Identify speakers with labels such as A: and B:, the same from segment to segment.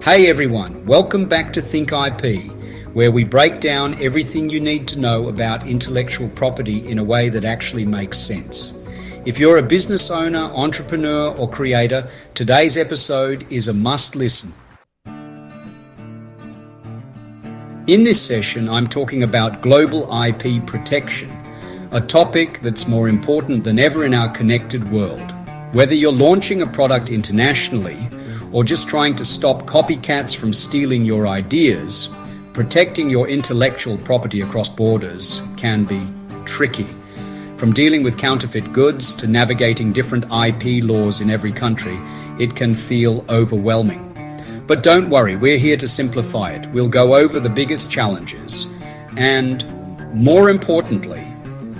A: Hey everyone, welcome back to Think IP, where we break down everything you need to know about intellectual property in a way that actually makes sense. If you're a business owner, entrepreneur, or creator, today's episode is a must listen. In this session, I'm talking about global IP protection, a topic that's more important than ever in our connected world. Whether you're launching a product internationally or just trying to stop copycats from stealing your ideas, protecting your intellectual property across borders can be tricky. From dealing with counterfeit goods to navigating different IP laws in every country, it can feel overwhelming. But don't worry, we're here to simplify it. We'll go over the biggest challenges and, more importantly,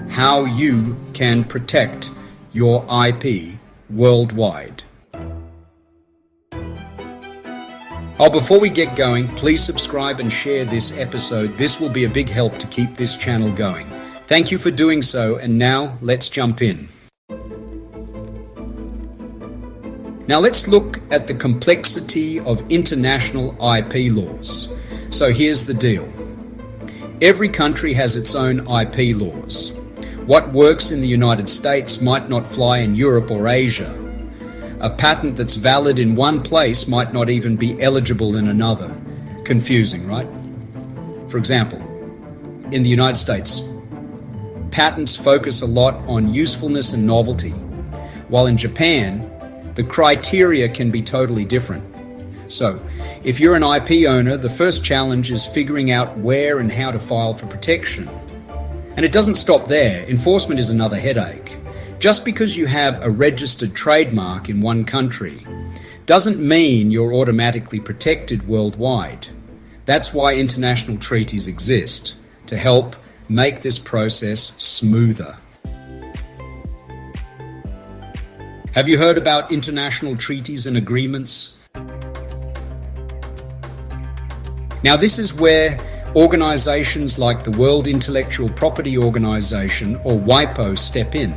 A: how you can protect your IP worldwide. Before we get going, please subscribe and share this episode. This will be a big help to keep this channel going. Thank you for doing so, and now let's jump in. Now let's look at the complexity of international IP laws. So here's the deal. Every country has its own IP laws. What works in the United States might not fly in Europe or Asia. A patent that's valid in one place might not even be eligible in another. Confusing, right? For example, in the United States, patents focus a lot on usefulness and novelty, while in Japan, the criteria can be totally different. So, if you're an IP owner, the first challenge is figuring out where and how to file for protection. And it doesn't stop there. Enforcement is another headache. Just because you have a registered trademark in one country doesn't mean you're automatically protected worldwide. That's why international treaties exist, to help make this process smoother. Have you heard about international treaties and agreements? Now, this is where organizations like the World Intellectual Property Organization, or WIPO, step in.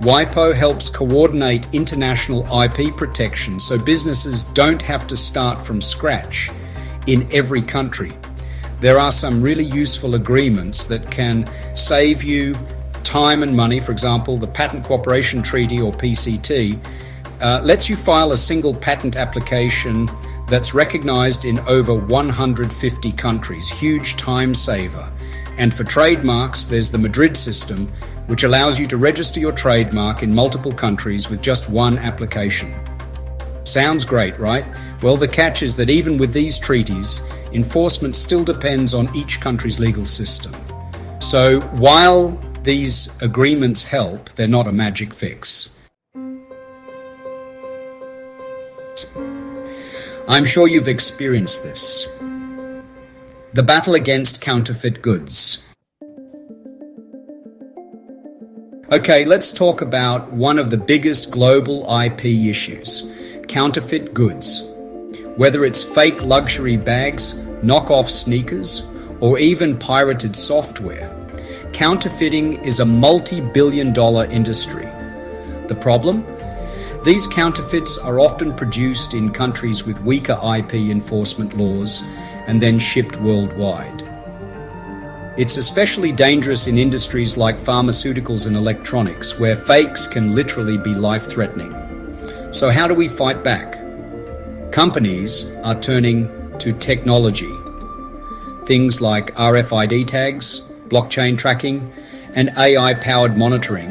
A: WIPO helps coordinate international IP protection so businesses don't have to start from scratch in every country. There are some really useful agreements that can save you time and money. For example, the Patent Cooperation Treaty, or PCT, lets you file a single patent application that's recognized in over 150 countries. Huge time saver. And for trademarks, there's the Madrid system, which allows you to register your trademark in multiple countries with just one application. Sounds great, right? Well, the catch is that even with these treaties, enforcement still depends on each country's legal system. So while these agreements help, they're not a magic fix. I'm sure you've experienced this. The battle against counterfeit goods. Okay, let's talk about one of the biggest global IP issues, counterfeit goods. Whether it's fake luxury bags, knockoff sneakers, or even pirated software, counterfeiting is a multi-billion-dollar industry. The problem? These counterfeits are often produced in countries with weaker IP enforcement laws and then shipped worldwide. It's especially dangerous in industries like pharmaceuticals and electronics, where fakes can literally be life-threatening. So how do we fight back? Companies are turning to technology. Things like RFID tags, blockchain tracking, and AI-powered monitoring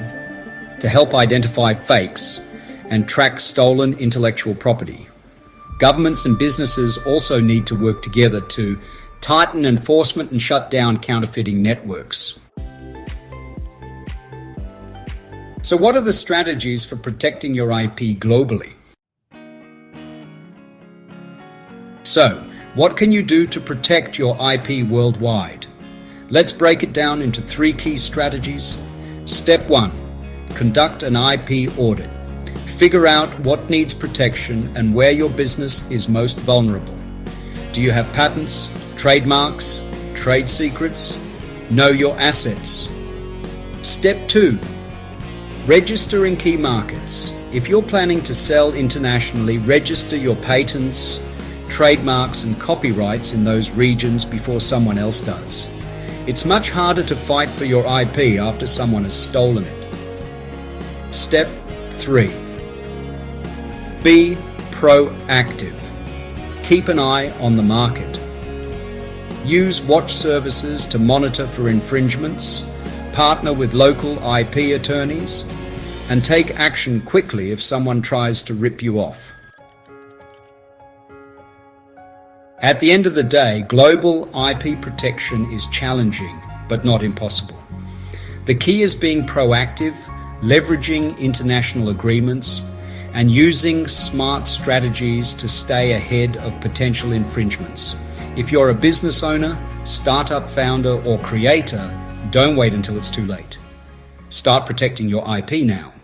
A: to help identify fakes and track stolen intellectual property. Governments and businesses also need to work together to tighten enforcement and shut down counterfeiting networks. So what are the strategies for protecting your IP globally? So, what can you do to protect your IP worldwide? Let's break it down into 3 key strategies. Step 1, conduct an IP audit. Figure out what needs protection and where your business is most vulnerable. Do you have patents, trademarks, trade secrets? Know your assets. Step 2, register in key markets. If you're planning to sell internationally, register your patents, trademarks and copyrights in those regions before someone else does. It's much harder to fight for your IP after someone has stolen it. Step 3. Be proactive. Keep an eye on the market. Use watch services to monitor for infringements, partner with local IP attorneys, and take action quickly if someone tries to rip you off. At the end of the day, global IP protection is challenging, but not impossible. The key is being proactive, leveraging international agreements, and using smart strategies to stay ahead of potential infringements. If you're a business owner, startup founder, or creator, don't wait until it's too late. Start protecting your IP now.